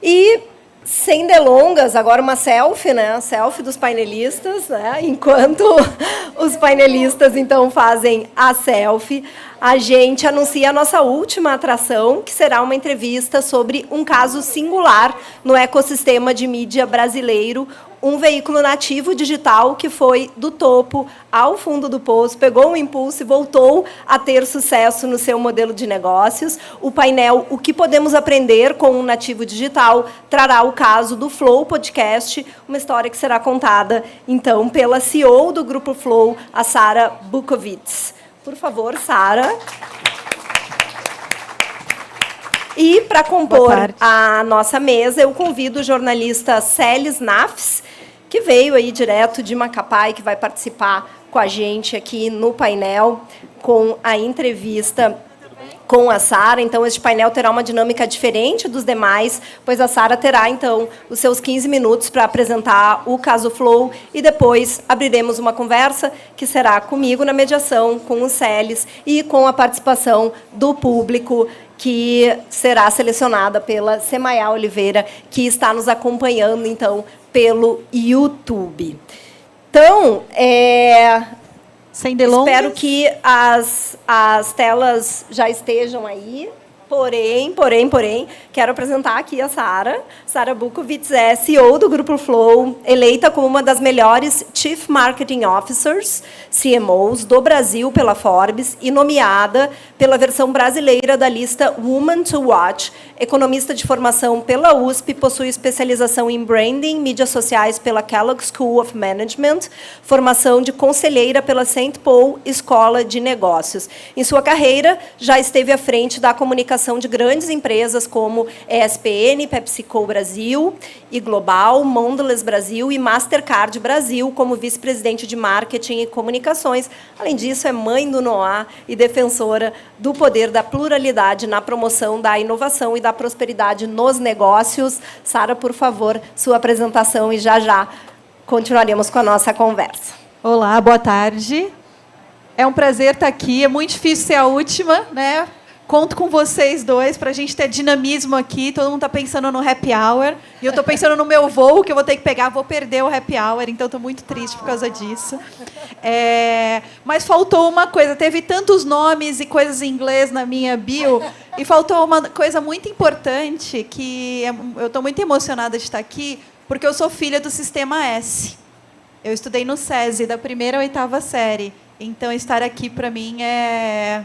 E, sem delongas, agora uma selfie, né? Selfie dos painelistas, né? Enquanto os painelistas, então, fazem a selfie, a gente anuncia a nossa última atração, que será uma entrevista sobre um caso singular no ecossistema de mídia brasileiro, um veículo nativo digital que foi do topo ao fundo do poço, pegou um impulso e voltou a ter sucesso no seu modelo de negócios. O painel O que Podemos Aprender com um Nativo Digital trará o caso do Flow Podcast, uma história que será contada, então, pela CEO do Grupo Flow, a Sara Bukovitz. Por favor, Sara. E, para compor a nossa mesa, eu convido o jornalista Celes Nafs, que veio aí direto de Macapá e que vai participar com a gente aqui no painel, com a entrevista com a Sara. Então, este painel terá uma dinâmica diferente dos demais, pois a Sara terá, então, os seus 15 minutos para apresentar o caso Flow e depois abriremos uma conversa que será comigo na mediação, com o Celes e com a participação do público, que será selecionada pela Semaia Oliveira, que está nos acompanhando, então, pelo YouTube. Então, sem delongas, espero que as telas já estejam aí. Porém, quero apresentar aqui a Sara Bukovitz, é CEO do Grupo Flow, eleita como uma das melhores Chief Marketing Officers, CMOs, do Brasil pela Forbes e nomeada pela versão brasileira da lista Woman to Watch. Economista de formação pela USP, possui especialização em branding, mídias sociais pela Kellogg School of Management, formação de conselheira pela St. Paul Escola de Negócios. Em sua carreira, já esteve à frente da comunicação de grandes empresas como ESPN, PepsiCo Brasil e Global, Mondelez Brasil e Mastercard Brasil, como vice-presidente de marketing e comunicações. Além disso, é mãe do Noah e defensora do poder da pluralidade na promoção da inovação e da prosperidade nos negócios. Sara, por favor, sua apresentação e já continuaremos com a nossa conversa. Olá, boa tarde. É um prazer estar aqui. É muito difícil ser a última, né? Conto com vocês dois para a gente ter dinamismo aqui. Todo mundo está pensando no happy hour. E eu estou pensando no meu voo, que eu vou ter que pegar. Vou perder o happy hour, então estou muito triste por causa disso. Mas faltou uma coisa. Teve tantos nomes e coisas em inglês na minha bio. E faltou uma coisa muito importante, que eu estou muito emocionada de estar aqui, porque eu sou filha do Sistema S. Eu estudei no SESI, da 1ª à 8ª série. Então, estar aqui, para mim,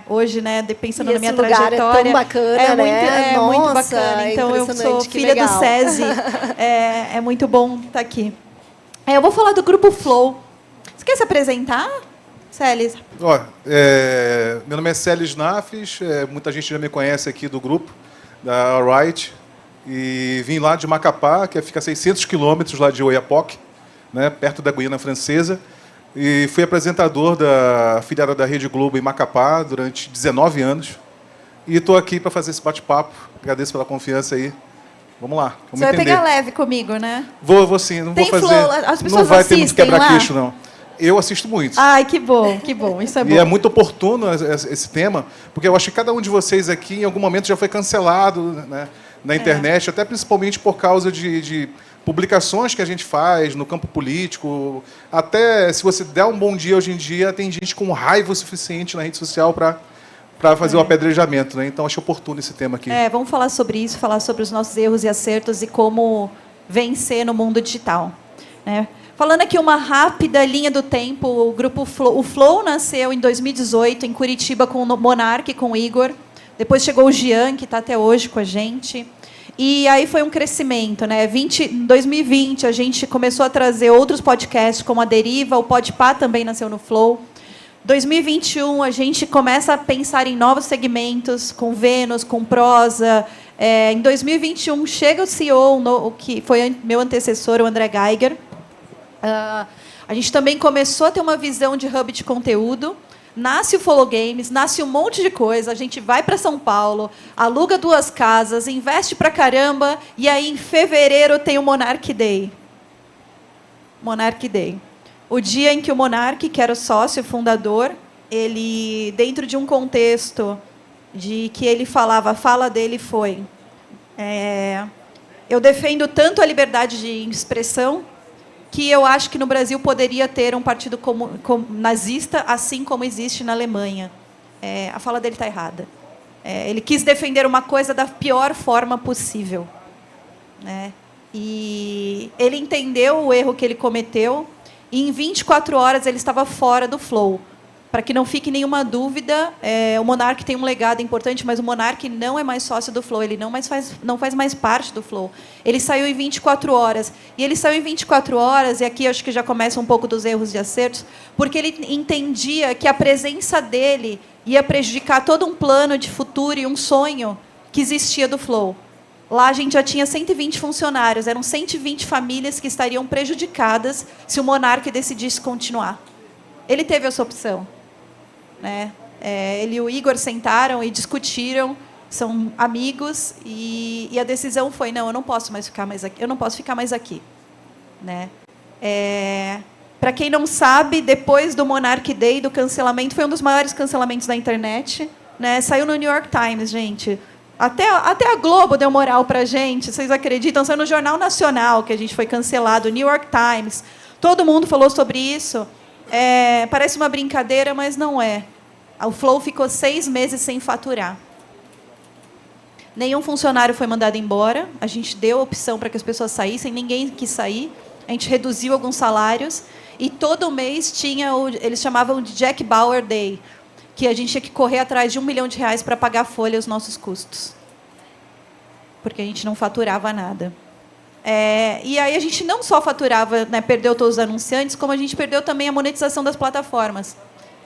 hoje, né, pensando na minha trajetória... Esse lugar é tão bacana, né? É muito bacana. Então, eu sou filha do SESI. É muito bom estar aqui. Eu vou falar do Grupo Flow. Você quer se apresentar, Celes? Meu nome é Celes Nafis. Muita gente já me conhece aqui do grupo, da Alright. E vim lá de Macapá, que fica a 600 quilômetros lá de Oiapoque, né, perto da Guiana Francesa. E fui apresentador da afiliada da Rede Globo em Macapá durante 19 anos. E estou aqui para fazer esse bate-papo. Agradeço pela confiança aí. Vamos lá. Você vai pegar leve comigo, né? Vou sim. Não vou fazer. Flow, as pessoas não vai ter muito assistem quebra-queixo, não. Eu assisto muito. Ai, que bom, que bom. Isso é bom. E é muito oportuno esse tema, porque eu acho que cada um de vocês aqui, em algum momento, já foi cancelado, né, na internet, até principalmente por causa de publicações que a gente faz no campo político. Até se você der um bom dia hoje em dia, tem gente com raiva o suficiente na rede social para fazer o apedrejamento, né? Então, acho oportuno esse tema aqui. Vamos falar sobre isso, falar sobre os nossos erros e acertos e como vencer no mundo digital, né? Falando aqui uma rápida linha do tempo, o Grupo Flow, o Flow nasceu em 2018, em Curitiba, com o Monark, com o Igor. Depois chegou o Jean, que está até hoje com a gente. E aí foi um crescimento, né? Em 2020, a gente começou a trazer outros podcasts, como a Deriva, o Podpah também nasceu no Flow. 2021, a gente começa a pensar em novos segmentos, com Vênus, com Prosa. Em 2021, chega o CEO, que foi meu antecessor, o André Geiger. A gente também começou a ter uma visão de hub de conteúdo. Nasce o Follow Games, nasce um monte de coisa. A gente vai para São Paulo, aluga 2 casas, investe pra caramba, e aí em fevereiro tem o Monark Day. Monark Day. O dia em que o Monark, que era o sócio fundador, ele, dentro de um contexto de que ele falava, a fala dele foi: eu defendo tanto a liberdade de expressão que eu acho que no Brasil poderia ter um partido nazista, assim como existe na Alemanha. A fala dele está errada. Ele quis defender uma coisa da pior forma possível, né? E ele entendeu o erro que ele cometeu, e em 24 horas ele estava fora do Flow. Para que não fique nenhuma dúvida, o Monark tem um legado importante, mas o Monark não é mais sócio do Flow, ele não faz mais parte do Flow. Ele saiu em 24 horas. E ele saiu em 24 horas, e aqui acho que já começa um pouco dos erros e acertos, porque ele entendia que a presença dele ia prejudicar todo um plano de futuro e um sonho que existia do Flow. Lá a gente já tinha 120 funcionários, eram 120 famílias que estariam prejudicadas se o Monark decidisse continuar. Ele teve essa opção, né? Ele e o Igor sentaram e discutiram, são amigos, e a decisão foi: não, eu não posso ficar mais aqui, né? Para quem não sabe, depois do Monarch Day, do cancelamento, foi um dos maiores cancelamentos da internet, né? Saiu no New York Times, gente. Até a Globo deu moral para a gente, vocês acreditam? Saiu no Jornal Nacional que a gente foi cancelado, New York Times. Todo mundo falou sobre isso. Parece uma brincadeira, mas não é. O Flow ficou 6 meses sem faturar. Nenhum funcionário foi mandado embora. A gente deu opção para que as pessoas saíssem, ninguém quis sair. A gente reduziu alguns salários. E todo mês tinha, eles chamavam de Jack Bauer Day, que a gente tinha que correr atrás de R$1 milhão para pagar a folha e os nossos custos. Porque a gente não faturava nada. E aí a gente não só faturava, né, perdeu todos os anunciantes, como a gente perdeu também a monetização das plataformas,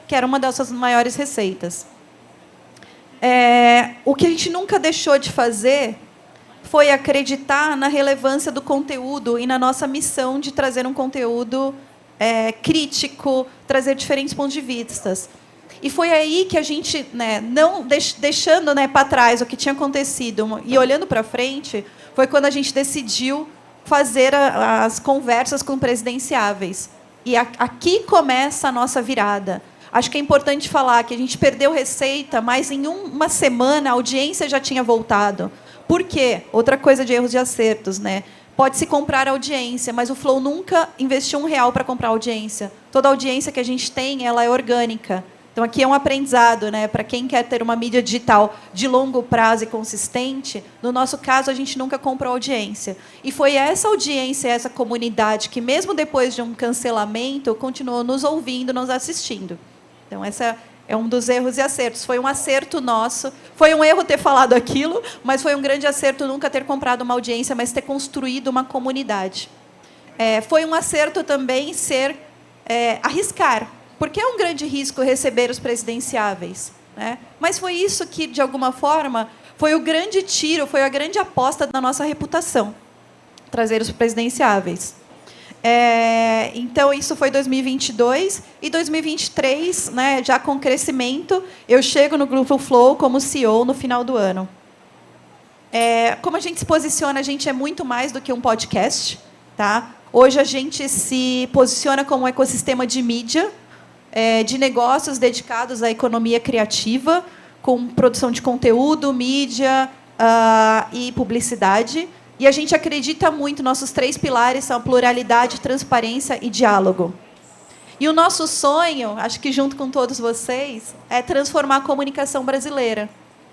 que era uma das suas maiores receitas. O que a gente nunca deixou de fazer foi acreditar na relevância do conteúdo e na nossa missão de trazer um conteúdo crítico, trazer diferentes pontos de vista. E foi aí que a gente, né, não deixando, né, para trás o que tinha acontecido e olhando para frente, foi quando a gente decidiu fazer as conversas com presidenciáveis. E aqui começa a nossa virada. Acho que é importante falar que a gente perdeu receita, mas em uma semana a audiência já tinha voltado. Por quê? Outra coisa de erros e acertos, né? Pode-se comprar audiência, mas o Flow nunca investiu R$1 para comprar audiência. Toda audiência que a gente tem, ela é orgânica. Então, aqui é um aprendizado, né? Para quem quer ter uma mídia digital de longo prazo e consistente. No nosso caso, a gente nunca comprou audiência. E foi essa audiência, essa comunidade, que mesmo depois de um cancelamento, continuou nos ouvindo, nos assistindo. Então, essa é um dos erros e acertos. Foi um acerto nosso. Foi um erro ter falado aquilo, mas foi um grande acerto nunca ter comprado uma audiência, mas ter construído uma comunidade. Foi um acerto também arriscar. Porque é um grande risco receber os presidenciáveis, né? Mas foi isso que, de alguma forma, foi o grande tiro, foi a grande aposta da nossa reputação, trazer os presidenciáveis. Então, isso foi 2022. E 2023, né, já com crescimento, eu chego no Grupo Flow como CEO no final do ano. Como a gente se posiciona, a gente é muito mais do que um podcast. Tá? Hoje, a gente se posiciona como um ecossistema de mídia, de negócios dedicados à economia criativa, com produção de conteúdo, mídia e publicidade. E a gente acredita muito, nossos 3 pilares são pluralidade, transparência e diálogo. E o nosso sonho, acho que junto com todos vocês, é transformar a comunicação brasileira.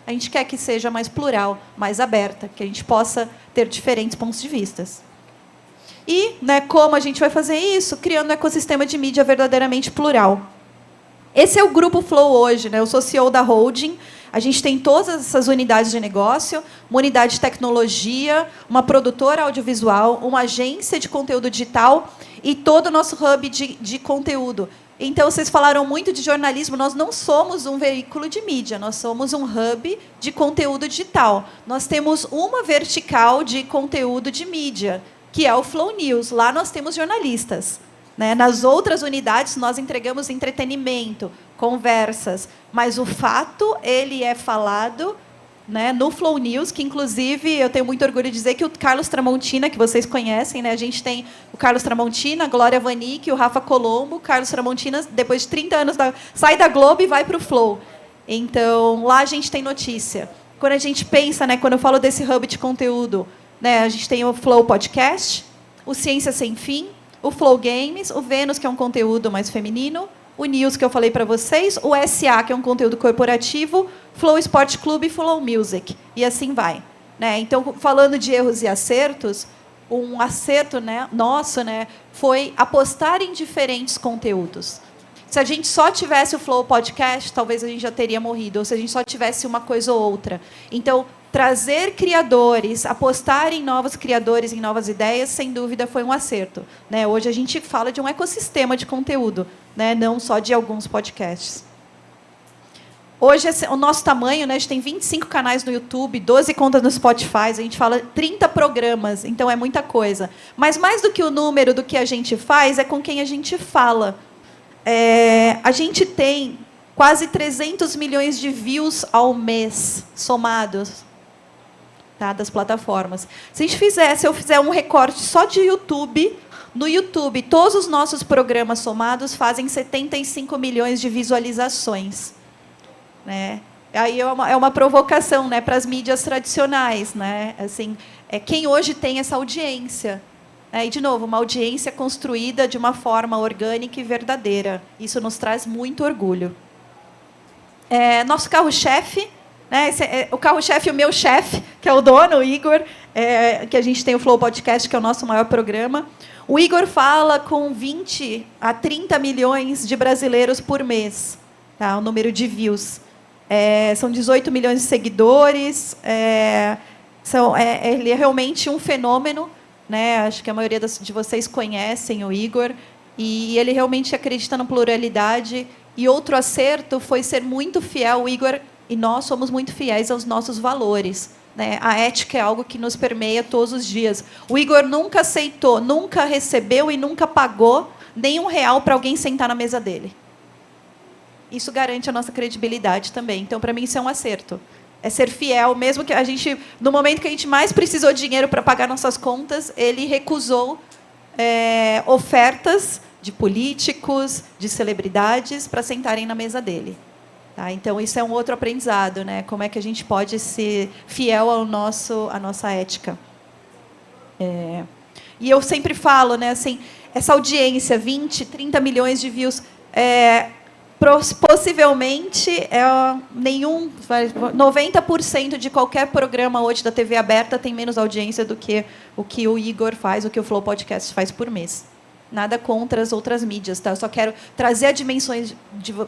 A gente quer que seja mais plural, mais aberta, que a gente possa ter diferentes pontos de vista. E, né, como a gente vai fazer isso? Criando um ecossistema de mídia verdadeiramente plural. Esse é o Grupo Flow hoje, né? Eu sou CEO da holding. A gente tem todas essas unidades de negócio, uma unidade de tecnologia, uma produtora audiovisual, uma agência de conteúdo digital e todo o nosso hub de conteúdo. Então, vocês falaram muito de jornalismo. Nós não somos um veículo de mídia, nós somos um hub de conteúdo digital. Nós temos uma vertical de conteúdo de mídia, que é o Flow News. Lá nós temos jornalistas. Né? Nas outras unidades, nós entregamos entretenimento, conversas. Mas o fato, ele é falado, né, no Flow News, que, inclusive, eu tenho muito orgulho de dizer que o Carlos Tramontina, que vocês conhecem, né, a gente tem o Carlos Tramontina, a Glória Vanik, o Rafa Colombo. O Carlos Tramontina, depois de 30 anos, sai da Globo e vai para o Flow. Então, lá a gente tem notícia. Quando a gente pensa, né, quando eu falo desse hub de conteúdo, né? A gente tem o Flow Podcast, o Ciência Sem Fim, o Flow Games, o Vênus, que é um conteúdo mais feminino, o News, que eu falei para vocês, o SA, que é um conteúdo corporativo, Flow Sport Clube e Flow Music. E assim vai. Né? Então, falando de erros e acertos, um acerto, né, nosso, né, foi apostar em diferentes conteúdos. Se a gente só tivesse o Flow Podcast, talvez a gente já teria morrido, ou se a gente só tivesse uma coisa ou outra. Então, trazer criadores, apostar em novos criadores, em novas ideias, sem dúvida foi um acerto. Né? Hoje a gente fala de um ecossistema de conteúdo, né? Não só de alguns podcasts. Hoje, o nosso tamanho, né? A gente tem 25 canais no YouTube, 12 contas no Spotify, a gente fala 30 programas, então é muita coisa. Mas mais do que o número do que a gente faz, é com quem a gente fala. A gente tem quase 300 milhões de views ao mês, somados, tá, das plataformas. Se eu fizer um recorte só de YouTube, no YouTube, todos os nossos programas somados fazem 75 milhões de visualizações. Né? Aí é uma provocação, né, para as mídias tradicionais. Né? Assim, quem hoje tem essa audiência? E, de novo, uma audiência construída de uma forma orgânica e verdadeira. Isso nos traz muito orgulho. Nosso carro-chefe, né, o carro-chefe, o meu chefe, que é o dono, o Igor, que a gente tem o Flow Podcast, que é o nosso maior programa. O Igor fala com 20 a 30 milhões de brasileiros por mês, tá, o número de views. São 18 milhões de seguidores. Ele é realmente um fenômeno. Né? Acho que a maioria de vocês conhecem o Igor. E ele realmente acredita na pluralidade. E outro acerto foi ser muito fiel. O Igor e nós somos muito fiéis aos nossos valores. Né? A ética é algo que nos permeia todos os dias. O Igor nunca aceitou, nunca recebeu e nunca pagou nenhum real para alguém sentar na mesa dele. Isso garante a nossa credibilidade também. Então, para mim, isso é um acerto. É ser fiel, mesmo que a gente, no momento que a gente mais precisou de dinheiro para pagar nossas contas, ele recusou ofertas de políticos, de celebridades, para sentarem na mesa dele. Tá? Então, isso é um outro aprendizado, né? Como é que a gente pode ser fiel à nossa ética. E eu sempre falo, né, assim, essa audiência, 20, 30 milhões de views, possivelmente 90% de qualquer programa hoje da TV aberta tem menos audiência do que o Igor faz, o que o Flow Podcast faz por mês. Nada contra as outras mídias, tá? Eu só quero trazer a dimensões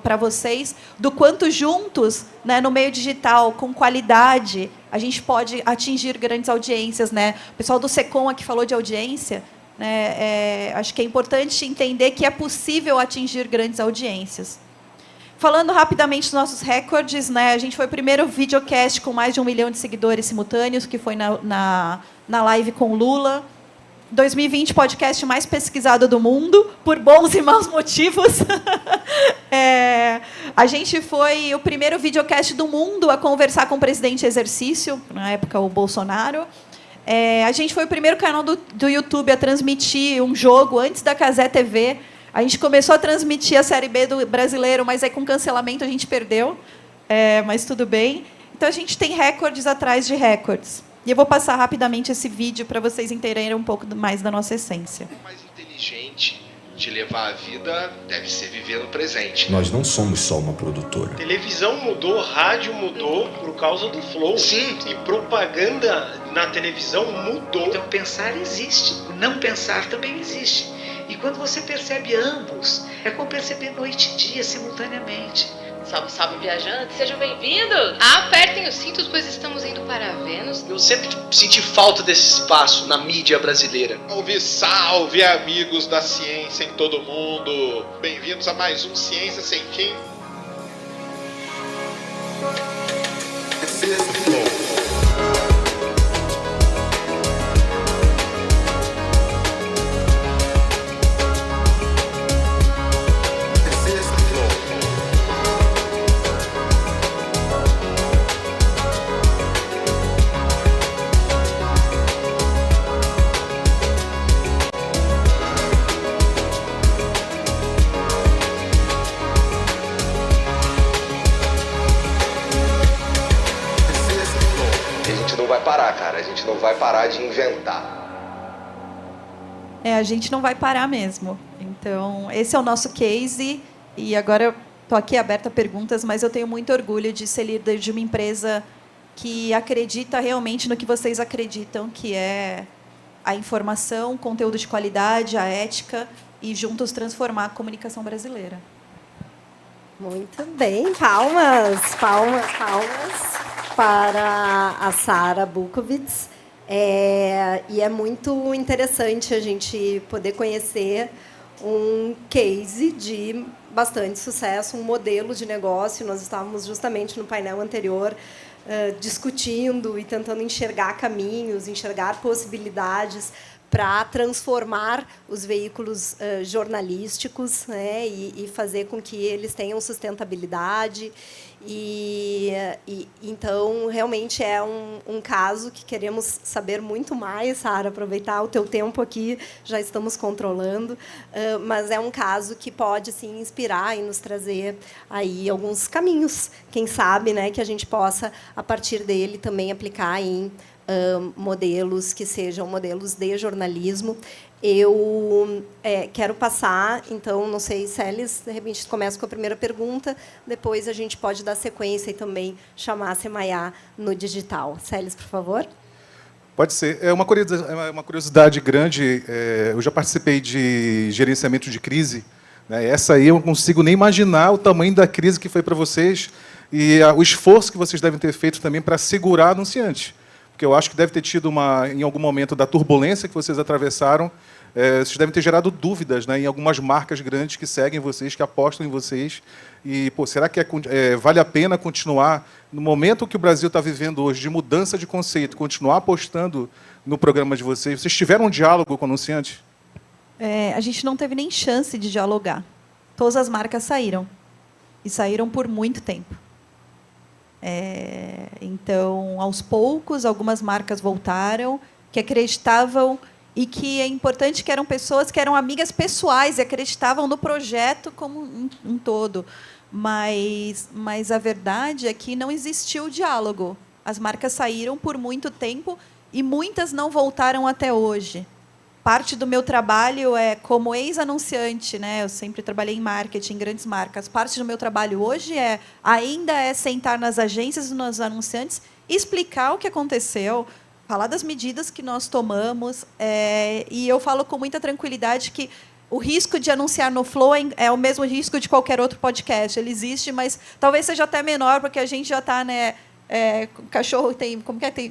para vocês do quanto juntos, né, no meio digital, com qualidade, a gente pode atingir grandes audiências, né? O pessoal do Secom aqui falou de audiência, né? Acho que é importante entender que é possível atingir grandes audiências. Falando rapidamente dos nossos recordes, né, a gente foi o primeiro videocast com mais de 1 milhão de seguidores simultâneos, que foi na live com Lula. 2020, podcast mais pesquisado do mundo, por bons e maus motivos. A gente foi o primeiro videocast do mundo a conversar com o presidente em exercício, na época o Bolsonaro. A gente foi o primeiro canal do YouTube a transmitir um jogo antes da Cazé TV. A gente começou a transmitir a Série B do Brasileiro, mas aí com cancelamento a gente perdeu. Mas tudo bem. Então, a gente tem recordes atrás de recordes. E eu vou passar rapidamente esse vídeo para vocês entenderem um pouco mais da nossa essência. O mais inteligente de levar a vida deve ser viver no presente. Nós não somos só uma produtora. Televisão mudou, rádio mudou por causa do Flow. Sim. E propaganda na televisão mudou. Então, pensar existe. Não pensar também existe. E quando você percebe ambos, é como perceber noite e dia simultaneamente. Salve, salve, viajantes, sejam bem-vindos! Apertem os cintos, pois estamos indo para Vênus. Eu sempre senti falta desse espaço na mídia brasileira. Salve, salve, amigos da ciência em todo mundo! Bem-vindos a mais um Ciência Sem Fim. vai parar de inventar. A gente não vai parar mesmo. Então, esse é o nosso case. E agora estou aqui aberta a perguntas, mas eu tenho muito orgulho de ser líder de uma empresa que acredita realmente no que vocês acreditam, que é a informação, conteúdo de qualidade, a ética, e juntos transformar a comunicação brasileira. Muito bem, palmas para a Sara Bukovitz. E é muito interessante a gente poder conhecer um case de bastante sucesso, um modelo de negócio. Nós estávamos justamente no painel anterior discutindo e tentando enxergar caminhos, enxergar possibilidades para transformar os veículos jornalísticos, né, e fazer com que eles tenham sustentabilidade. Então, realmente é um caso que queremos saber muito mais, Sara, aproveitar o teu tempo aqui, já estamos controlando, mas é um caso que pode sim inspirar e nos trazer aí alguns caminhos, quem sabe, né, que a gente possa, a partir dele, também aplicar em modelos que sejam modelos de jornalismo. Eu quero passar, então, não sei, Celes, de repente começa com a primeira pergunta, depois a gente pode dar sequência e também chamar a Semayá no digital. Celes, por favor. Pode ser. É uma curiosidade grande. Eu já participei de gerenciamento de crise, né? Essa aí eu não consigo nem imaginar o tamanho da crise que foi para vocês e o esforço que vocês devem ter feito também para segurar anunciantes. Porque eu acho que deve ter tido, em algum momento da turbulência que vocês atravessaram, vocês devem ter gerado dúvidas, né, em algumas marcas grandes que seguem vocês, que apostam em vocês. E, será que vale a pena continuar, no momento que o Brasil está vivendo hoje, de mudança de conceito, continuar apostando no programa de vocês? Vocês tiveram um diálogo com o anunciante? A gente não teve nem chance de dialogar. Todas as marcas saíram. E saíram por muito tempo. Então, aos poucos, algumas marcas voltaram, que acreditavam, e que é importante que eram pessoas que eram amigas pessoais e acreditavam no projeto como um todo. Mas a verdade é que não existiu diálogo. As marcas saíram por muito tempo e muitas não voltaram até hoje. Parte do meu trabalho é como ex-anunciante, né? Eu sempre trabalhei em marketing, em grandes marcas. Parte do meu trabalho hoje ainda é sentar nas agências e nos anunciantes, explicar o que aconteceu, falar das medidas que nós tomamos. E eu falo com muita tranquilidade que o risco de anunciar no Flow é o mesmo risco de qualquer outro podcast. Ele existe, mas talvez seja até menor, porque a gente já está, né? Cachorro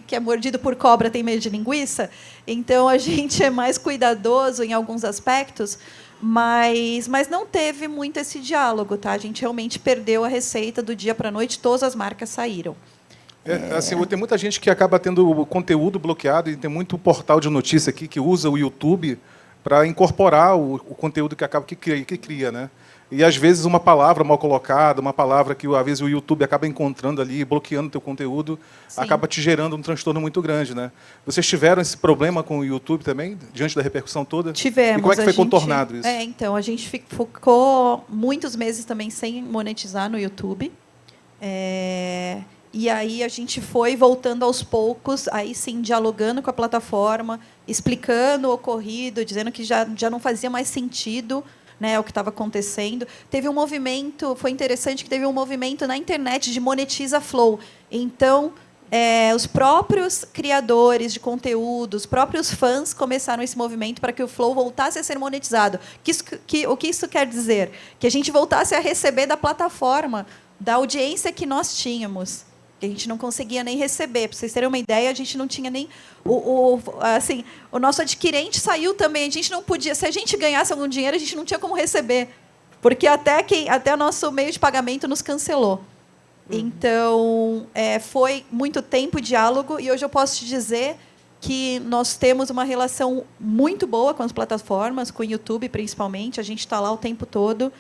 que é mordido por cobra tem medo de linguiça, então a gente é mais cuidadoso em alguns aspectos, mas não teve muito esse diálogo, tá? A gente realmente perdeu a receita do dia para a noite, todas as marcas saíram. Assim, tem muita gente que acaba tendo o conteúdo bloqueado, e tem muito portal de notícia aqui que usa o YouTube para incorporar o conteúdo que cria, né? E, às vezes, uma palavra mal colocada, uma palavra que, às vezes, o YouTube acaba encontrando ali, bloqueando o teu conteúdo, sim, acaba te gerando um transtorno muito grande, né? Vocês tiveram esse problema com o YouTube também, diante da repercussão toda? Tivemos. E como é que foi contornado isso? Então, a gente ficou muitos meses também sem monetizar no YouTube. E aí a gente foi voltando aos poucos, aí sim, dialogando com a plataforma, explicando o ocorrido, dizendo que já não fazia mais sentido, né, o que estava acontecendo. Teve um movimento, foi interessante que teve um movimento na internet de monetiza Flow. Então, os próprios criadores de conteúdo, os próprios fãs começaram esse movimento para que o Flow voltasse a ser monetizado. O que isso quer dizer? Que a gente voltasse a receber da plataforma, da audiência que nós tínhamos, que a gente não conseguia nem receber. Para vocês terem uma ideia, a gente não tinha nem... o nosso adquirente saiu também. A gente não podia... Se a gente ganhasse algum dinheiro, a gente não tinha como receber. Porque até o nosso meio de pagamento nos cancelou. Então, foi muito tempo de diálogo. E hoje eu posso te dizer que nós temos uma relação muito boa com as plataformas, com o YouTube, principalmente. A gente está lá o tempo todo.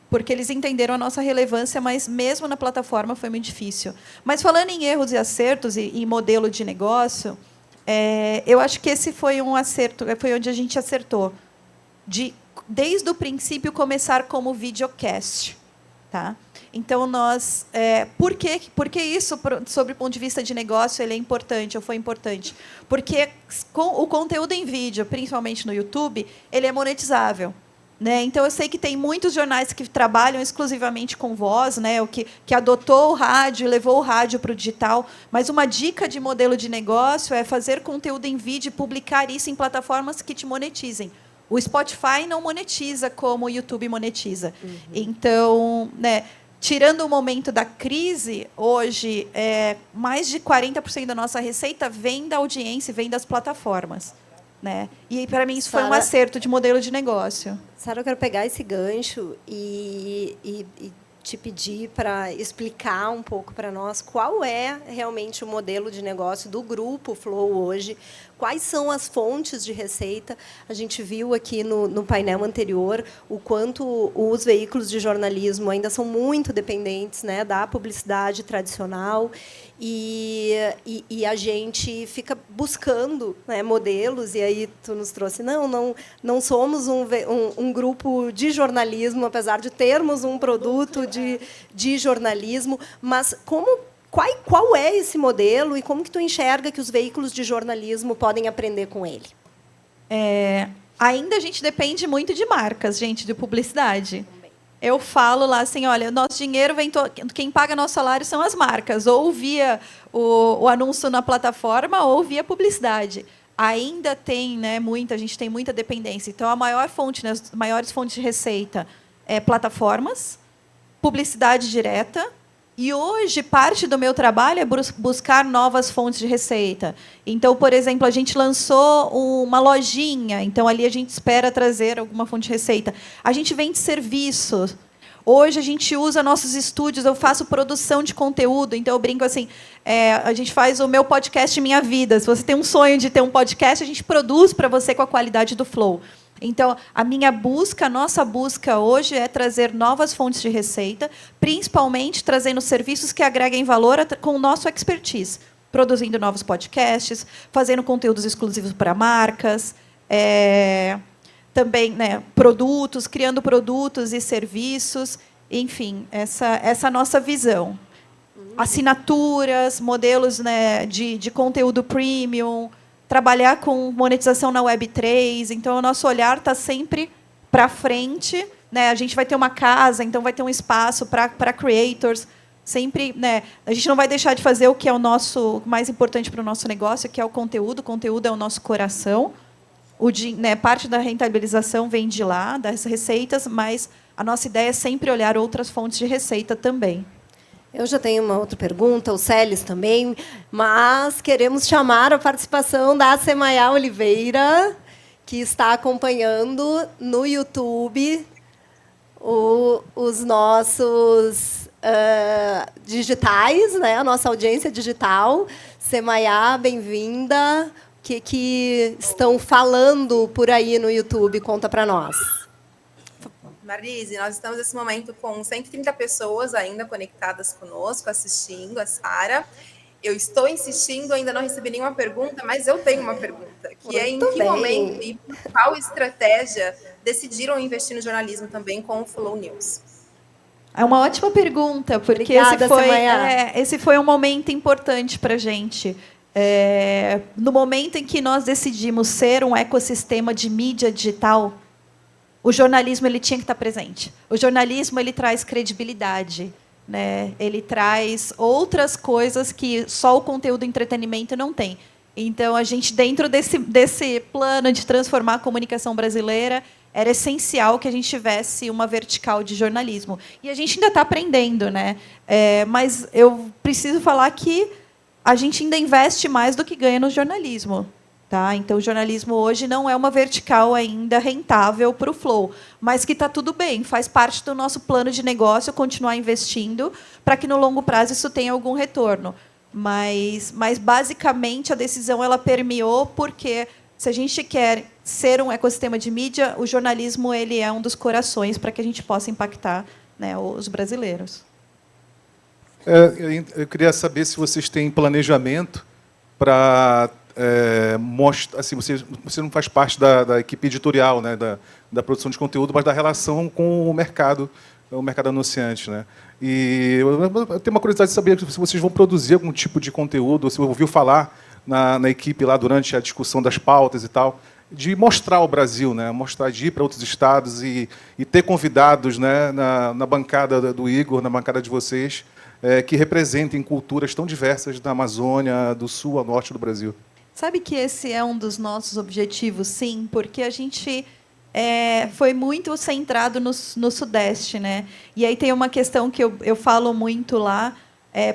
Porque eles entenderam a nossa relevância, mas mesmo na plataforma foi muito difícil. Mas falando em erros e acertos e modelo de negócio, eu acho que esse foi um acerto, foi onde a gente acertou. Desde o princípio, começar como videocast. Tá? Então, por que isso, sobre o ponto de vista de negócio, ele é importante, ou foi importante? Porque o conteúdo em vídeo, principalmente no YouTube, ele é monetizável. Né? Então, eu sei que tem muitos jornais que trabalham exclusivamente com voz, né? O que adotou o rádio e levou o rádio para o digital. Mas uma dica de modelo de negócio é fazer conteúdo em vídeo e publicar isso em plataformas que te monetizem. O Spotify não monetiza como o YouTube monetiza. Então, né, tirando o momento da crise, hoje, mais de 40% da nossa receita vem da audiência, vem das plataformas. Né? E, para mim, isso foi um acerto de modelo de negócio. Sara, eu quero pegar esse gancho e te pedir para explicar um pouco para nós qual é realmente o modelo de negócio do Grupo Flow hoje, quais são as fontes de receita. A gente viu aqui no painel anterior o quanto os veículos de jornalismo ainda são muito dependentes, né, da publicidade tradicional. E a gente fica buscando, né, modelos, e aí tu nos trouxe, não somos um grupo de jornalismo, apesar de termos um produto de jornalismo, mas qual é esse modelo e como que tu enxerga que os veículos de jornalismo podem aprender com ele? Ainda a gente depende muito de marcas, gente, de publicidade. Eu falo lá assim, olha, nosso dinheiro vem... Quem paga nosso salário são as marcas, ou via o anúncio na plataforma, ou via publicidade. Ainda tem, né, a gente tem muita dependência. Então, a maior fonte, né, as maiores fontes de receita é plataformas, publicidade direta, e hoje parte do meu trabalho é buscar novas fontes de receita. Então, por exemplo, a gente lançou uma lojinha, então ali a gente espera trazer alguma fonte de receita. A gente vende serviços. Hoje a gente usa nossos estúdios, eu faço produção de conteúdo, então eu brinco assim, a gente faz o meu podcast Minha Vida. Se você tem um sonho de ter um podcast, a gente produz para você com a qualidade do Flow. Então, a nossa busca hoje é trazer novas fontes de receita, principalmente trazendo serviços que agreguem valor com o nosso expertise, produzindo novos podcasts, fazendo conteúdos exclusivos para marcas, também, né, criando produtos e serviços, enfim, essa nossa visão. Assinaturas, modelos, né, de conteúdo premium, trabalhar com monetização na Web3. Então, o nosso olhar está sempre para frente. Né? A gente vai ter uma casa, então vai ter um espaço para creators. Sempre, né, a gente não vai deixar de fazer o que é o mais importante para o nosso negócio, que é o conteúdo. O conteúdo é o nosso coração. Parte da rentabilização vem de lá, das receitas, mas a nossa ideia é sempre olhar outras fontes de receita também. Eu já tenho uma outra pergunta, o Celes também, mas queremos chamar a participação da Semaia Oliveira, que está acompanhando no YouTube os nossos digitais, né? A nossa audiência digital. Semaia, bem-vinda. O que estão falando por aí no YouTube? Conta para nós. Marlise, nós estamos nesse momento com 130 pessoas ainda conectadas conosco, assistindo a Sara. Eu estou insistindo, ainda não recebi nenhuma pergunta, mas eu tenho uma pergunta, que é em que momento e por qual estratégia decidiram investir no jornalismo também com o Flow News? É uma ótima pergunta, porque Obrigada, esse foi um momento importante para a gente. No momento em que nós decidimos ser um ecossistema de mídia digital, o jornalismo ele tinha que estar presente. O jornalismo ele traz credibilidade, né? Ele traz outras coisas que só o conteúdo entretenimento não tem. Então, a gente, dentro desse plano de transformar a comunicação brasileira, era essencial que a gente tivesse uma vertical de jornalismo. E a gente ainda está aprendendo, né? Mas eu preciso falar que a gente ainda investe mais do que ganha no jornalismo. Tá? Então, o jornalismo hoje não é uma vertical ainda rentável para o Flow, mas que está tudo bem, faz parte do nosso plano de negócio continuar investindo para que, no longo prazo, isso tenha algum retorno. Mas basicamente, a decisão ela permeou porque, se a gente quer ser um ecossistema de mídia, o jornalismo ele é um dos corações para que a gente possa impactar, né, os brasileiros. Eu queria saber se vocês têm planejamento para... assim, você não faz parte da equipe editorial, né, da produção de conteúdo, mas da relação com o mercado o mercado anunciante, né? E eu tenho uma curiosidade de saber se vocês vão produzir algum tipo de conteúdo, ou se ouviu falar na equipe lá durante a discussão das pautas e tal, de mostrar o Brasil, né? Mostrar, de ir para outros estados e ter convidados, né, na bancada do Igor, na bancada de vocês, que representem culturas tão diversas da Amazônia, do sul ao norte do Brasil. Sabe que esse é um dos nossos objetivos, sim, porque a gente foi muito centrado no Sudeste, né? E aí tem uma questão que eu falo muito lá,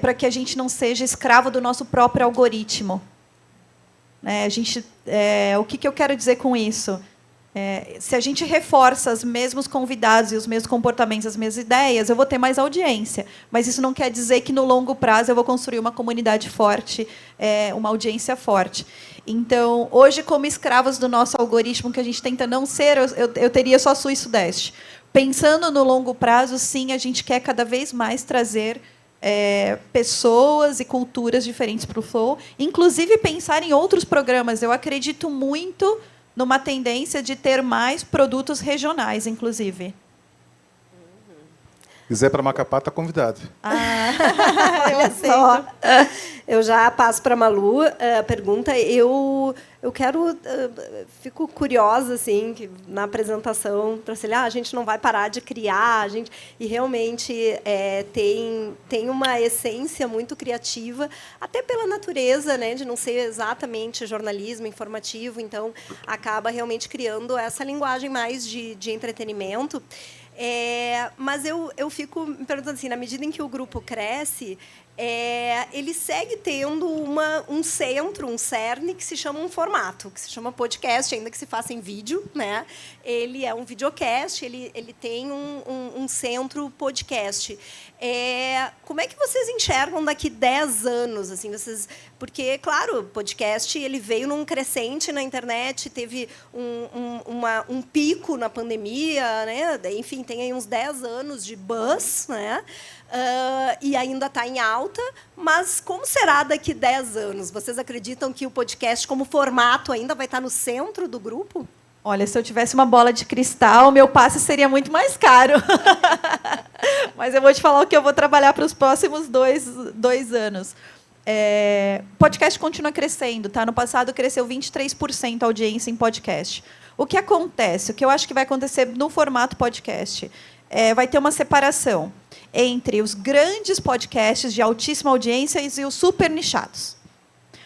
para que a gente não seja escravo do nosso próprio algoritmo. O que eu quero dizer com isso? Se a gente reforça os mesmos convidados e os mesmos comportamentos, as mesmas ideias, eu vou ter mais audiência. Mas isso não quer dizer que, no longo prazo, eu vou construir uma comunidade forte, uma audiência forte. Então, hoje, como escravos do nosso algoritmo, que a gente tenta não ser, eu teria só Sul e Sudeste. Pensando no longo prazo, sim, a gente quer cada vez mais trazer pessoas e culturas diferentes para o Flow, inclusive pensar em outros programas. Eu acredito muito numa tendência de ter mais produtos regionais, inclusive. Se quiser para Macapá, está convidado. Olha só. Eu já passo para a Malu a pergunta. Eu quero... fico curiosa, assim, que na apresentação, para ser, a gente não vai parar de criar, e realmente tem uma essência muito criativa, até pela natureza, né, de não ser exatamente jornalismo informativo, então acaba realmente criando essa linguagem mais de entretenimento. Mas eu fico me perguntando assim, na medida em que o grupo cresce, ele segue tendo um centro, um cerne, que se chama um formato, que se chama podcast, ainda que se faça em vídeo, né? Ele é um videocast, ele tem um centro podcast. Como é que vocês enxergam daqui 10 anos? Assim, porque, claro, o podcast ele veio num crescente na internet, teve um pico na pandemia, né? Enfim, tem aí uns 10 anos de buzz, né? E ainda está em alta, mas como será daqui 10 anos? Vocês acreditam que o podcast, como formato, ainda vai estar no centro do grupo? Olha, se eu tivesse uma bola de cristal, meu passe seria muito mais caro. Mas eu vou te falar o que eu vou trabalhar para os próximos dois anos. Podcast continua crescendo, tá? No passado cresceu 23% a audiência em podcast. O que acontece? O que eu acho que vai acontecer no formato podcast? Vai ter uma separação entre os grandes podcasts de altíssima audiência e os super nichados.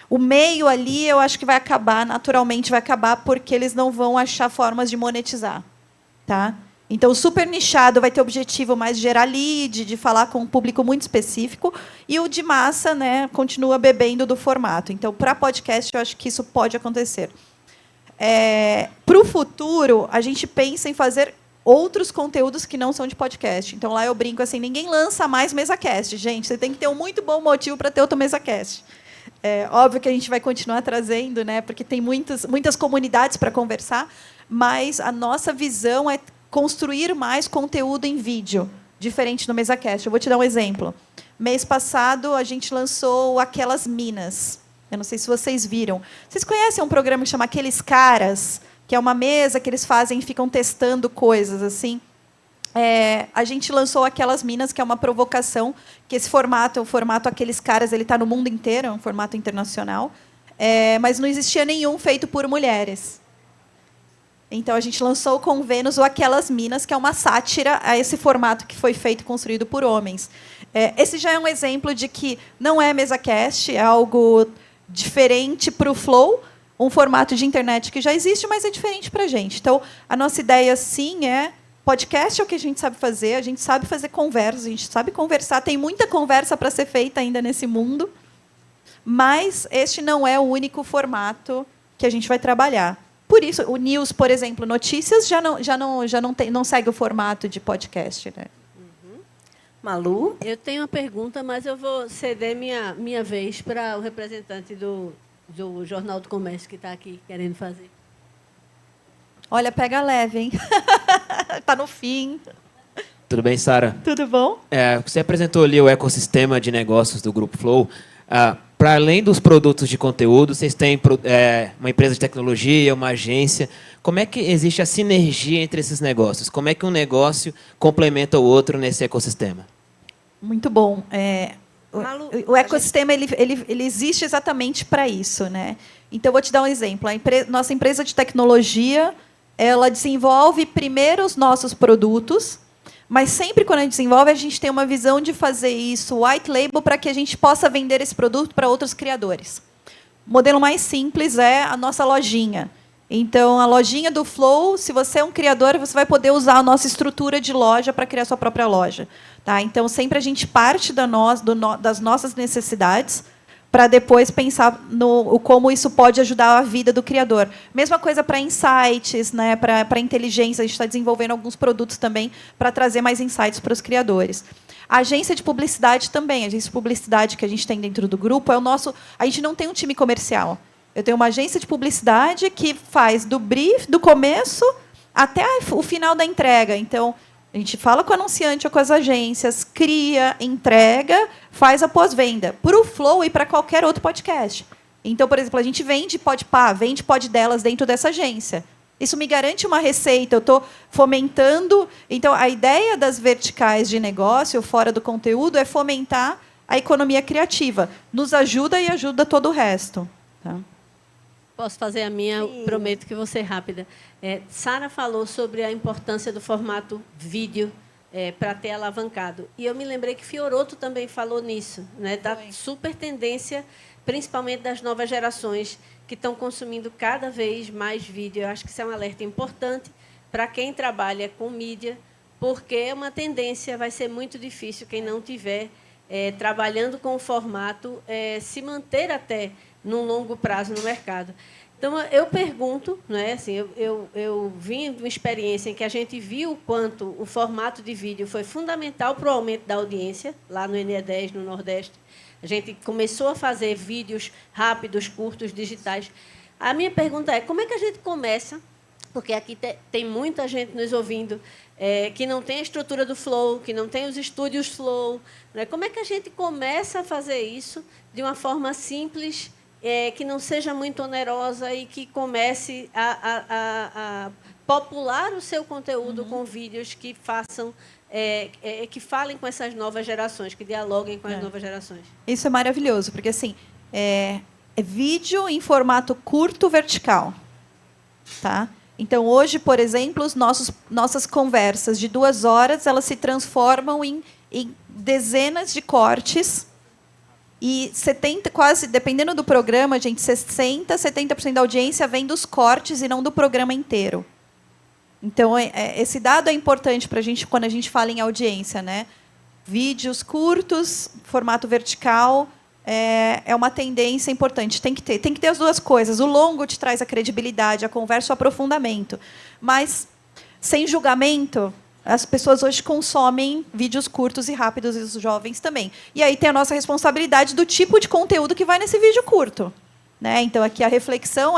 O meio ali, eu acho que vai acabar, naturalmente vai acabar, porque eles não vão achar formas de monetizar. Tá? Então, o super nichado vai ter objetivo mais de gerar lead, de falar com um público muito específico, e o de massa, né, continua bebendo do formato. Então, para podcast, eu acho que isso pode acontecer. Para o futuro, a gente pensa em fazer outros conteúdos que não são de podcast. Então, lá eu brinco assim, ninguém lança mais MesaCast. Gente, você tem que ter um muito bom motivo para ter outro MesaCast. Óbvio que a gente vai continuar trazendo, né, porque tem muitas comunidades para conversar, mas a nossa visão é construir mais conteúdo em vídeo, diferente do MesaCast. Eu vou te dar um exemplo. Mês passado, a gente lançou Aquelas Minas. Eu não sei se vocês viram. Vocês conhecem um programa que chama Aqueles Caras, que é uma mesa que eles fazem e ficam testando coisas assim? A gente lançou Aquelas Minas, que é uma provocação, que esse formato, o formato Aqueles Caras, ele está no mundo inteiro, é um formato internacional, mas não existia nenhum feito por mulheres. Então, a gente lançou com Vênus o Aquelas Minas, que é uma sátira a esse formato que foi feito, construído por homens. Esse já é um exemplo de que não é MesaCast, é algo diferente para o Flow, um formato de internet que já existe, mas é diferente para a gente. Então, a nossa ideia, sim, podcast é o que a gente sabe fazer conversas, a gente sabe conversar, tem muita conversa para ser feita ainda nesse mundo, mas este não é o único formato que a gente vai trabalhar. Por isso, o news, por exemplo, notícias já não segue o formato de podcast, né? Malu? Eu tenho uma pergunta, mas eu vou ceder minha vez para o representante do Jornal do Comércio que está aqui querendo fazer. Olha, pega leve, hein? Está no fim. Tudo bem, Sara? Tudo bom? Você apresentou ali o ecossistema de negócios do Grupo Flow. para além dos produtos de conteúdo, vocês têm uma empresa de tecnologia, uma agência. Como é que existe a sinergia entre esses negócios? Como é que um negócio complementa o outro nesse ecossistema? Muito bom. Malu, O ecossistema ele existe exatamente para isso, né? Então, vou te dar um exemplo. Nossa empresa de tecnologia, ela desenvolve primeiro os nossos produtos, mas sempre quando a gente desenvolve, a gente tem uma visão de fazer isso white label para que a gente possa vender esse produto para outros criadores. O modelo mais simples é a nossa lojinha. Então, a lojinha do Flow, se você é um criador, você vai poder usar a nossa estrutura de loja para criar sua própria loja. Tá? Então, sempre a gente parte das nossas necessidades para depois pensar no como isso pode ajudar a vida do criador. Mesma coisa para insights, né? Para inteligência. A gente está desenvolvendo alguns produtos também para trazer mais insights para os criadores. A agência de publicidade também. A agência de publicidade que a gente tem dentro do grupo é o nosso... A gente não tem um time comercial. Eu tenho uma agência de publicidade que faz do brief, do começo até o final da entrega. Então, a gente fala com o anunciante ou com as agências, cria, entrega, faz a pós-venda. Para o Flow e para qualquer outro podcast. Então, por exemplo, a gente vende Podpah, vende Pod Delas dentro dessa agência. Isso me garante uma receita, eu estou fomentando... Então, a ideia das verticais de negócio, fora do conteúdo, é fomentar a economia criativa. Nos ajuda e ajuda todo o resto. Tá? Posso fazer a minha? Sim. Prometo que vou ser rápida. Sara falou sobre a importância do formato vídeo para ter alavancado. E eu me lembrei que Fioroto também falou nisso, né, da super tendência, principalmente das novas gerações, que estão consumindo cada vez mais vídeo. Eu acho que isso é um alerta importante para quem trabalha com mídia, porque é uma tendência, vai ser muito difícil quem não tiver trabalhando com o formato se manter até num longo prazo no mercado. Então, eu pergunto, né, assim, eu vim de uma experiência em que a gente viu o quanto o formato de vídeo foi fundamental para o aumento da audiência, lá no NE10, no Nordeste. A gente começou a fazer vídeos rápidos, curtos, digitais. A minha pergunta é, como é que a gente começa, porque aqui tem muita gente nos ouvindo, que não tem a estrutura do Flow, que não tem os estúdios Flow, né? Como é que a gente começa a fazer isso de uma forma simples, que não seja muito onerosa e que comece a popular o seu conteúdo com vídeos que façam, que falem com essas novas gerações, que dialoguem com as novas gerações? Isso é maravilhoso, porque assim, é vídeo em formato curto vertical. Tá? Então, hoje, por exemplo, nossas conversas de 2 horas, elas se transformam em dezenas de cortes. E 70, quase, dependendo do programa, gente, 60%, 70% da audiência vem dos cortes e não do programa inteiro. Então, esse dado é importante para a gente quando a gente fala em audiência, né? Vídeos curtos, formato vertical, é uma tendência importante. Tem que ter as duas coisas. O longo te traz a credibilidade, a conversa, o aprofundamento. Mas, sem julgamento, as pessoas hoje consomem vídeos curtos e rápidos, e os jovens também. E aí tem a nossa responsabilidade do tipo de conteúdo que vai nesse vídeo curto. Né? Então, aqui a reflexão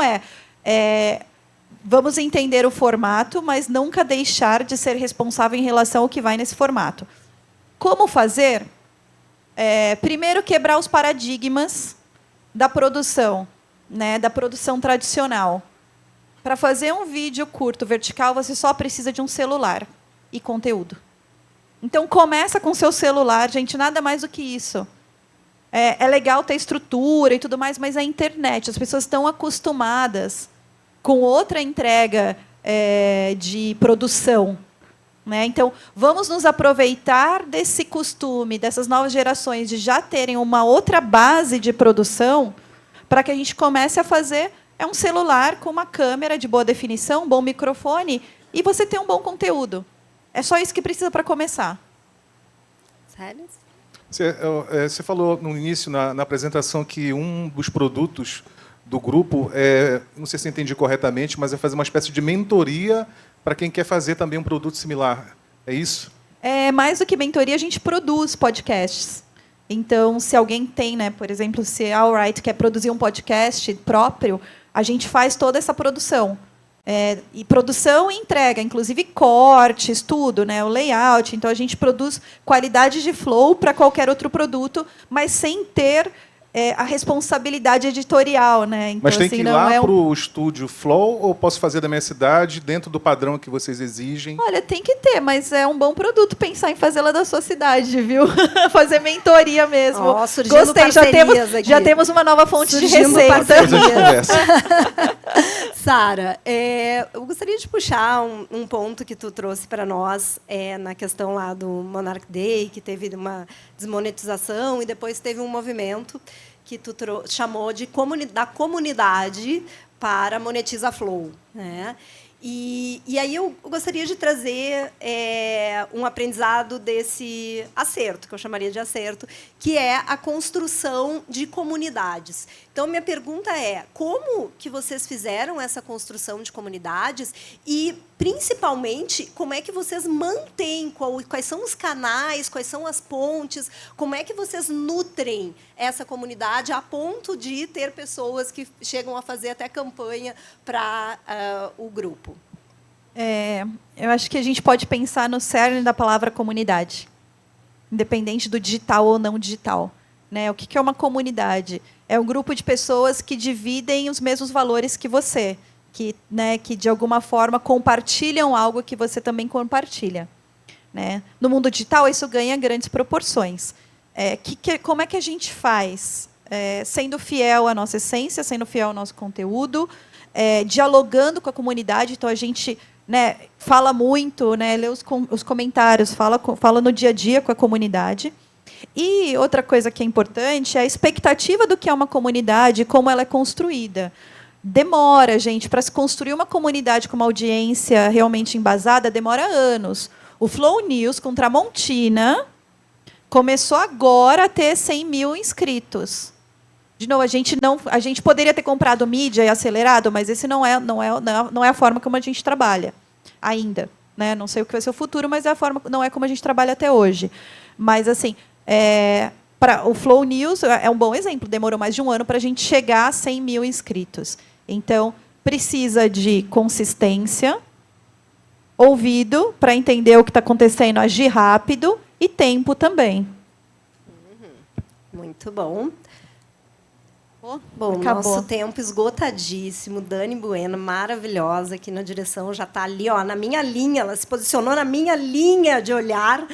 vamos entender o formato, mas nunca deixar de ser responsável em relação ao que vai nesse formato. Como fazer? Primeiro, quebrar os paradigmas da produção, né? Da produção tradicional. Para fazer um vídeo curto, vertical, você só precisa de um celular e conteúdo. Então, começa com o seu celular, gente, nada mais do que isso. É legal ter estrutura e tudo mais, mas a internet, as pessoas estão acostumadas com outra entrega de produção. Né? Então, vamos nos aproveitar desse costume, dessas novas gerações, de já terem uma outra base de produção, para que a gente comece a fazer um celular com uma câmera de boa definição, um bom microfone, e você ter um bom conteúdo. É só isso que precisa para começar. Sério? Você falou no início, na apresentação, que um dos produtos do grupo, não sei se eu entendi corretamente, mas é fazer uma espécie de mentoria para quem quer fazer também um produto similar. É isso? Mais do que mentoria, a gente produz podcasts. Então, se alguém tem, né, por exemplo, se a Alright quer produzir um podcast próprio, a gente faz toda essa produção. E produção e entrega, inclusive cortes, tudo, né, o layout. Então, a gente produz qualidade de flow para qualquer outro produto, mas sem ter a responsabilidade editorial, né? Então, Mas tem que assim, ir não lá é para o estúdio Flow ou posso fazer da minha cidade dentro do padrão que vocês exigem? Olha, tem que ter, mas é um bom produto pensar em fazê-la da sua cidade, viu? Fazer mentoria mesmo. Ó, surgindo Gostei, parcerias já aqui. temos uma nova fonte Surgindo de receita. parcerias. Sara, eu gostaria de puxar um ponto que tu trouxe para nós na questão lá do Monarch Day, que teve uma desmonetização e depois teve um movimento que tu chamou de da comunidade para Monetiza Flow, né? E aí eu gostaria de trazer um aprendizado desse acerto, que eu chamaria de acerto, que é a construção de comunidades. Então, minha pergunta é, como que vocês fizeram essa construção de comunidades e, principalmente, como é que vocês mantêm, quais são os canais, quais são as pontes, como é que vocês nutrem essa comunidade a ponto de ter pessoas que chegam a fazer até campanha para o grupo? Eu acho que a gente pode pensar no cerne da palavra comunidade, independente do digital ou não digital, né? O que é uma comunidade? É um grupo de pessoas que dividem os mesmos valores que você, que de alguma forma compartilham algo que você também compartilha, né? No mundo digital isso ganha grandes proporções. Como é que a gente faz? Sendo fiel à nossa essência, sendo fiel ao nosso conteúdo, dialogando com a comunidade. Então a gente fala muito, lê os comentários, fala no dia a dia com a comunidade. E outra coisa que é importante é a expectativa do que é uma comunidade, como ela é construída. Demora, gente, para se construir uma comunidade com uma audiência realmente embasada, demora anos. O Flow News com Tramontina começou agora a ter 100 mil inscritos. De novo, a gente poderia ter comprado mídia e acelerado, mas esse não é a forma como a gente trabalha ainda, né? Não sei o que vai ser o futuro, mas não é como a gente trabalha até hoje. Mas assim, o Flow News é um bom exemplo. Demorou mais de um ano para a gente chegar a 100 mil inscritos. Então, precisa de consistência, ouvido para entender o que está acontecendo, agir rápido e tempo também. Muito bom. Bom, Acabou. nosso tempo esgotadíssimo. Dani Bueno, maravilhosa, aqui na direção, já está ali, na minha linha, ela se posicionou na minha linha de olhar.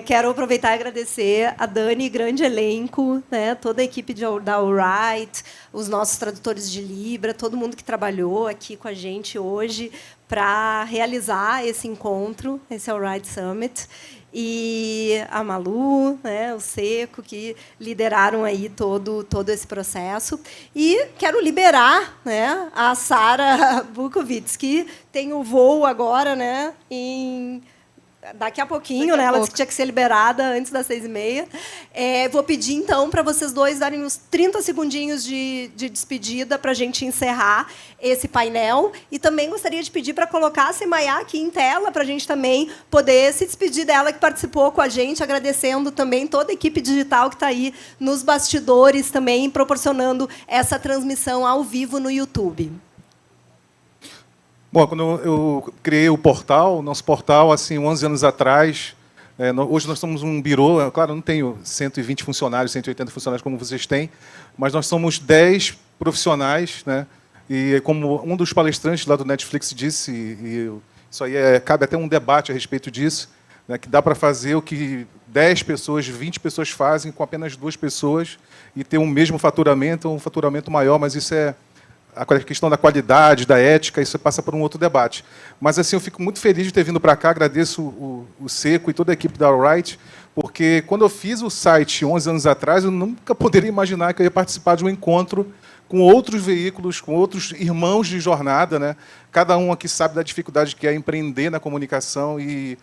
Quero aproveitar e agradecer a Dani, grande elenco, né, toda a equipe da Alright, os nossos tradutores de Libra, todo mundo que trabalhou aqui com a gente hoje para realizar esse encontro, esse Alright Summit. E a Malu, o Seco, que lideraram aí todo esse processo. E quero liberar a Sara Bukovitz, que tem o voo agora daqui a pouquinho, ela disse que tinha que ser liberada antes das 6h30. Vou pedir, então, para vocês dois darem uns 30 segundinhos de despedida para a gente encerrar esse painel. E também gostaria de pedir para colocar a Semayá aqui em tela, para a gente também poder se despedir dela, que participou com a gente, agradecendo também toda a equipe digital que está aí nos bastidores, também proporcionando essa transmissão ao vivo no YouTube. Bom, quando eu criei o portal, nosso portal, assim, 11 anos atrás, hoje nós somos um birô, claro, eu não tenho 120 funcionários, 180 funcionários como vocês têm, mas nós somos 10 profissionais, né? E como um dos palestrantes lá do Netflix disse, e isso aí cabe até um debate a respeito disso, né, que dá para fazer o que 10 pessoas, 20 pessoas fazem com apenas 2 pessoas e ter um mesmo faturamento, um faturamento maior, mas isso a questão da qualidade, da ética, isso passa por um outro debate. Mas assim, eu fico muito feliz de ter vindo para cá, agradeço o Seco e toda a equipe da Alright, porque quando eu fiz o site 11 anos atrás, eu nunca poderia imaginar que eu ia participar de um encontro com outros veículos, com outros irmãos de jornada, né? Cada um aqui sabe da dificuldade que é empreender na comunicação e,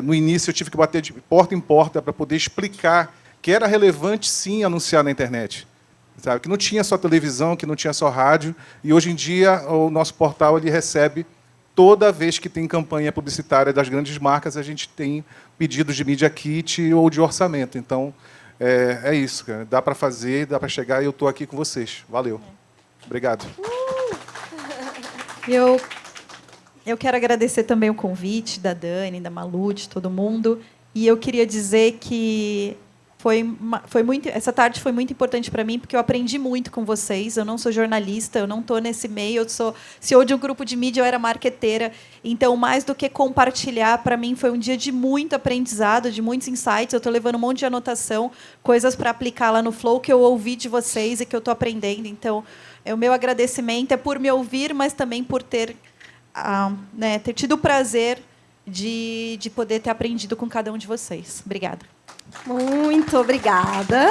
no início, eu tive que bater de porta em porta para poder explicar que era relevante, sim, anunciar na internet. Sabe? Que não tinha só televisão, que não tinha só rádio, e hoje em dia o nosso portal ele recebe, toda vez que tem campanha publicitária das grandes marcas, a gente tem pedidos de media kit ou de orçamento. Então, é isso, cara. Dá para fazer, dá para chegar, e eu estou aqui com vocês. Valeu. Obrigado. Eu quero agradecer também o convite da Dani, da Malu, de todo mundo, e eu queria dizer que Essa tarde foi muito importante para mim, porque eu aprendi muito com vocês. Eu não sou jornalista, eu não estou nesse meio, eu sou CEO de um grupo de mídia, eu era marqueteira. Então, mais do que compartilhar, para mim foi um dia de muito aprendizado, de muitos insights. Eu estou levando um monte de anotação, coisas para aplicar lá no Flow que eu ouvi de vocês e que eu estou aprendendo. Então, o meu agradecimento é por me ouvir, mas também por ter tido o prazer de poder ter aprendido com cada um de vocês. Obrigada. Muito obrigada.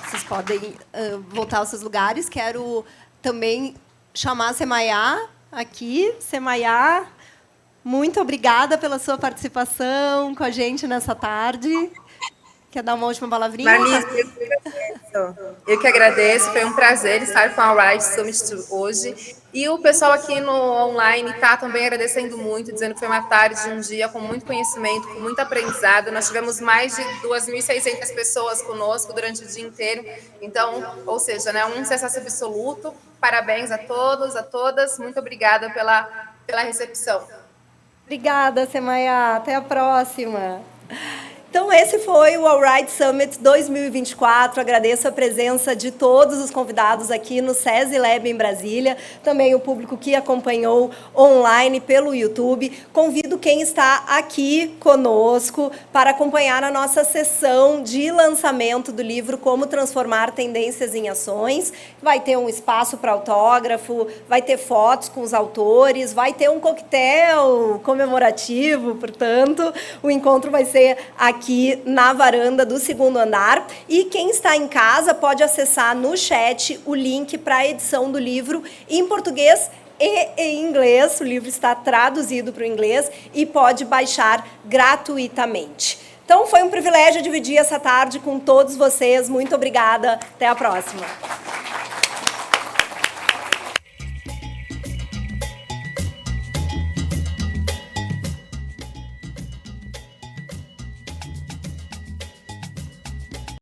Vocês podem voltar aos seus lugares. Quero também chamar a Semayá aqui. Semayá, muito obrigada pela sua participação com a gente nessa tarde. Quer dar uma última palavrinha? Marlise, eu que agradeço. Foi um prazer estar com a Right Summit hoje. E o pessoal aqui no online está também agradecendo muito, dizendo que foi uma tarde, um dia com muito conhecimento, com muito aprendizado. Nós tivemos mais de 2.600 pessoas conosco durante o dia inteiro. Então, ou seja, um sucesso absoluto. Parabéns a todos, a todas. Muito obrigada pela recepção. Obrigada, Semayá. Até a próxima. Então, esse foi o Allright Summit 2024. Agradeço a presença de todos os convidados aqui no SESI Lab em Brasília, também o público que acompanhou online pelo YouTube. Convido quem está aqui conosco para acompanhar a nossa sessão de lançamento do livro Como Transformar Tendências em Ações. Vai ter um espaço para autógrafo, vai ter fotos com os autores, vai ter um coquetel comemorativo, portanto, o encontro vai ser aqui na varanda do 2º andar. E quem está em casa pode acessar no chat o link para a edição do livro em português e em inglês. O livro está traduzido para o inglês e pode baixar gratuitamente. Então, foi um privilégio dividir essa tarde com todos vocês. Muito obrigada. Até a próxima.